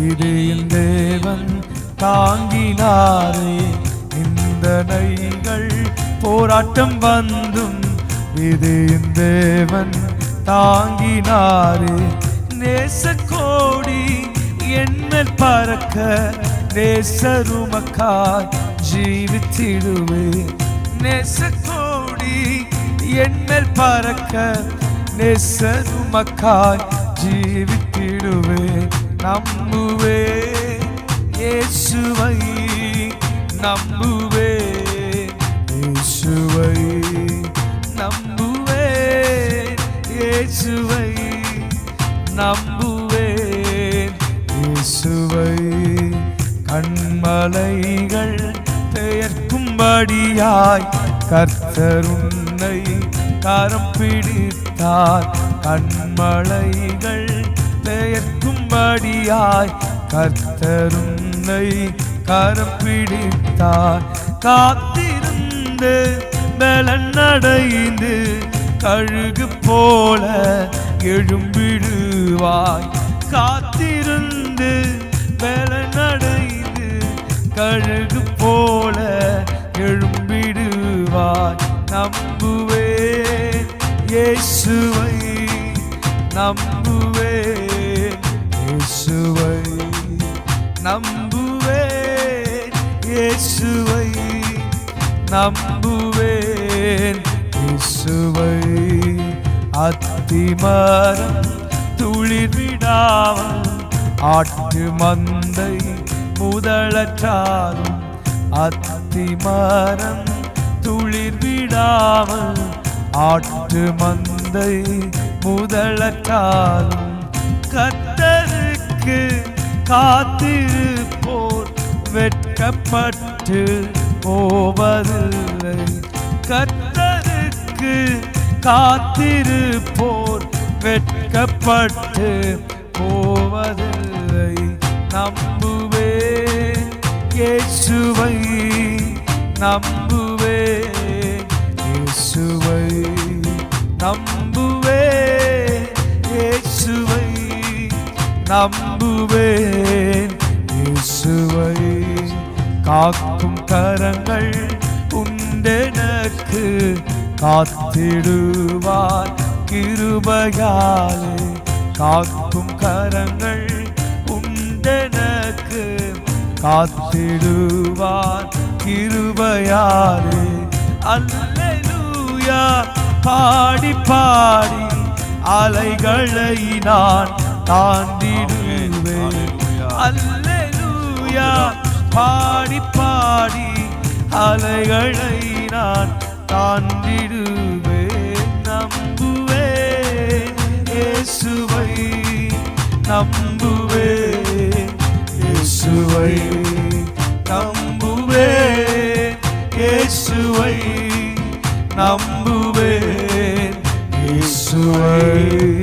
இடையில் தேவன் தாங்கினாரே. நிந்தனைகள் போராட்டம் வந்தும் இடையில் தேவன் தாங்கினாரே. நேசக்கோடி என்மேல் பறக்க நேசருமக்காய் ஜீவித்திடுவே. நேசக்கோடி என்மேல் பறக்க நேசருமக்காய் ஜீவித்திடுவே. நம்புவே இயேசுவை, நம்புவே இயேசுவை, நம்புவே இயேசுவை, நம்புவேன் இயேசுவை. கண்மலைகள் பெயர்க்கும்படியாய் கர்த்தர் உன்னை கரம் பிடித்தார். கண்மலைகள் பெயர்க்கும்படியாய் கர்த்தர் உன்னை கரம் பிடித்தார். காத்திருந்து பலனடைந்து கழுகு போல எழும்பிடுவாய். காத்திருந்து பலனடைந்து கழுகு போல எழும்பிடுவாய். நம்புவேன் இயேசுவை, நம்புவேன் இயேசுவை, நம்புவேன் இயேசுவை, நம்புவேன் இயேசுவை. அத்திமரம் துளிர் விடாமல் ஆட்டு மந்தை முதலற்றாலும், அத்திமரம் துளிர் விடாமல் ஆட்டு மந்தை முதலற்றாலும், கர்த்தருக்கு காத்திருப்போர் வெட்கப்பட்டு போவதில்லை. கர்த்தருக்கு காத்திருப்போர் வெட்கப்பட்டு போவதில்லை. நம்புவேன் இயேசுவை, நம்புவேன் இயேசுவை, நம்புவேன் இயேசுவை, நம்புவேன் இயேசுவை. காக்கும் கரங்கள் உண்டெனக்கு காத்திடுவார் கிருபையாலே. காக்கும் கரங்கள் உண்டெனக்கு காத்திடுவார் கிருபையாலே. அல்லேலூயா பாடி பாடி அலைகளை நான் தாண்டிடுவேன். அல்லேலூயா பாடி பாடி அலைகளை நான் தாண்டிடுவேன். நம்புவேன் இயேசுவை, நம்புவேன் இயேசுவை, நம்புவேன் இயேசுவை, நம்புவேன் இயேசுவை.